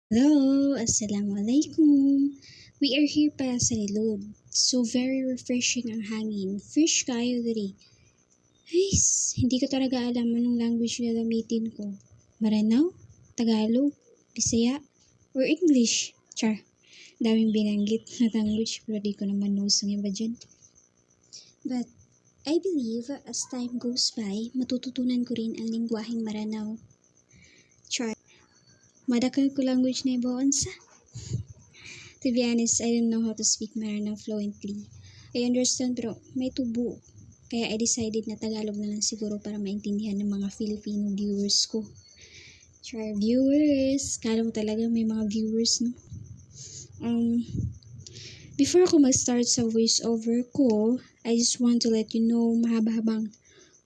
Hello, Assalamualaikum. We are here para sa Lilod. So very refreshing ang hangin. Fresh kayo diri. Guys, hindi ko talaga alam anong language na gamitin ko. Maranao, Tagalog, Bisaya, or English. Char, daming binanggit na language pero di ko naman knows ang iba dyan. But I believe as time goes by, matututunan ko rin ang lingwaheng Maranao. Char, madakal ko language na ibaon sa. To be honest, I don't know how to speak Maranao fluently. I understand pero may tubo. Kaya I decided na Tagalog na lang siguro para maintindihan ng mga Filipino viewers ko. Char, viewers! Kala mo talaga may mga viewers, no? Before ako mag-start sa voiceover ko, I just want to let you know mahaba-habang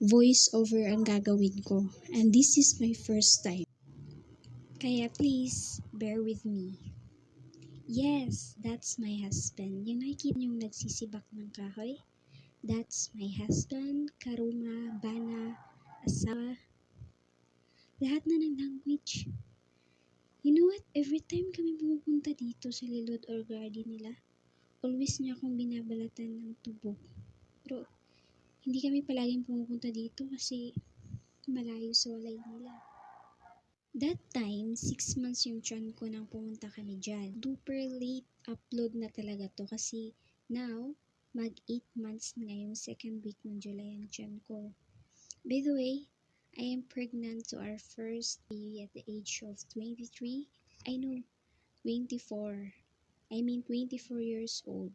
voiceover ang gagawin ko. And this is my first time. Kaya please, bear with me. Yes, that's my husband. Yung nakikita niyong nagsisibak ng kahoy? That's my husband, karuma, bana, asawa. Lahat na ng language. You know what? Every time kami pumupunta dito sa Lilod or garden nila, always niya akong binabalatan ng tubo. Pero hindi kami palaging pumupunta dito kasi malayo sa walay nila. That time, 6 months yung tiyan ko nang pumunta kami dyan. Super late upload na talaga to kasi now, mag 8 months na ngayong second week ng July ang tiyan ko. By the way, I am pregnant to our first baby at the age of 23. I know, 24. I mean 24 years old.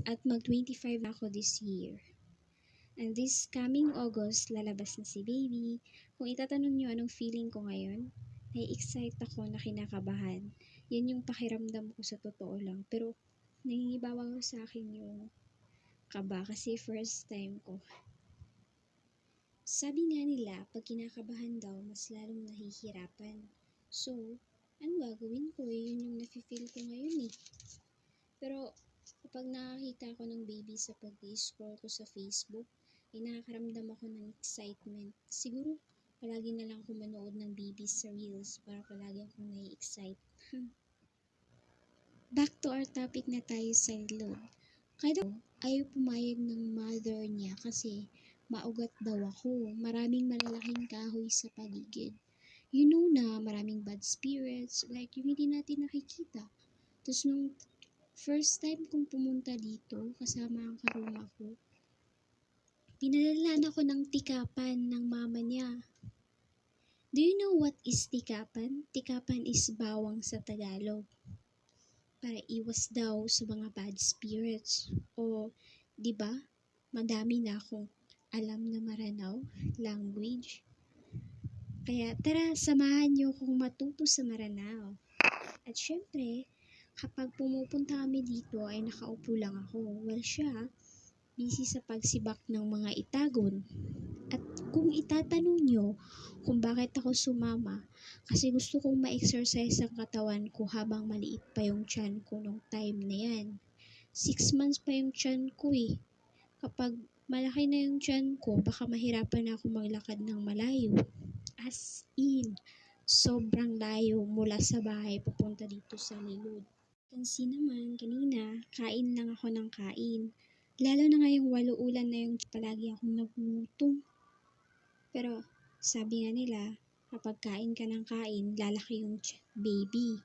At mag 25 na ako this year. And this coming August, lalabas na si baby. Kung itatanong nyo anong feeling ko ngayon, nai-excite ako na kinakabahan. Yan yung pakiramdam ko sa totoo lang. Pero nangingibabaw sa akin yung kaba kasi first time ko. Sabi nga nila, pag kinakabahan daw, mas lalong nahihirapan. So, ano gagawin ko? Yun yung nafe-feel ko ngayon eh. Pero kapag nakakita ko ng baby sa pag-scroll ko sa Facebook, ay nakakaramdam ako ng excitement. Siguro, palagi na lang ako manood ng babies sa reels para palagi akong nai-excite. Back to our topic na tayo sa Lilod. Kada ayaw pumayag ng mother niya kasi maugat daw ako. Maraming malalaking kahoy sa paligid. You know na maraming bad spirits, like yung hindi natin nakikita. Tapos nung first time kong pumunta dito, kasama ang karuma ko, pinadalaan ako ng tikapan ng mama niya. Do you know what is tikapan? Tikapan is bawang sa Tagalog. Para iwas daw sa mga bad spirits. O, di ba? Madami na akong alam na Maranao language. Kaya tara, samahan niyo akong matuto sa Maranao. At syempre, kapag pumupunta kami dito ay nakaupo lang ako. Well, siya, busy sa pagsibak ng mga itagon. At kung itatanong nyo kung bakit ako sumama, kasi gusto kong ma-exercise ang katawan ko habang maliit pa yung tiyan ko nung time na yan. 6 months pa yung tiyan ko eh. Kapag malaki na yung tiyan ko, baka mahirapan ako maglakad ng malayo. As in, sobrang layo mula sa bahay papunta dito sa Lilod. Kasi naman, kanina, kain lang ako ng kain. Lalo na ngayong waluulan na yung palagi akong nagugutom. Pero sabi nga nila, kapag kain ka ng kain, lalaki yung baby.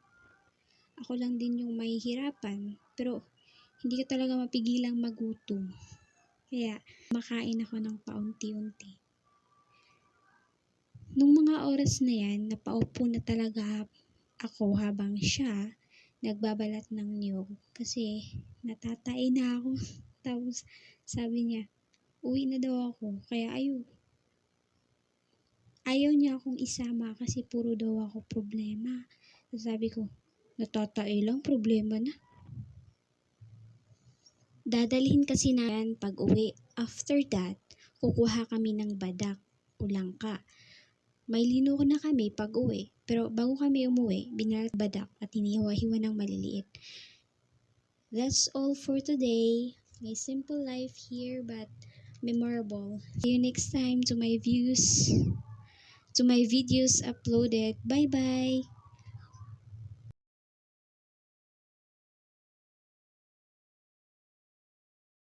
Ako lang din yung mahihirapan, pero hindi ko talaga mapigilang magutom. Kaya makain ako ng paunti-unti. Nung mga oras na yan, napaupo na talaga ako habang siya nagbabalat ng niyog kasi natatain na ako. Tapos sabi niya, uwi na daw ako. Kaya ayaw niya akong isama kasi puro daw ako problema. Sabi ko, natatai lang, problema na. Dadalhin kasi na yan pag uwi. After that, kukuha kami ng badak o langka. May lino na kami pag uwi. Pero bago kami umuwi, binalat badak at hinihiwa-hiwa ng maliliit. That's all for today. My simple life here but memorable. See you next time to my videos uploaded. Bye bye.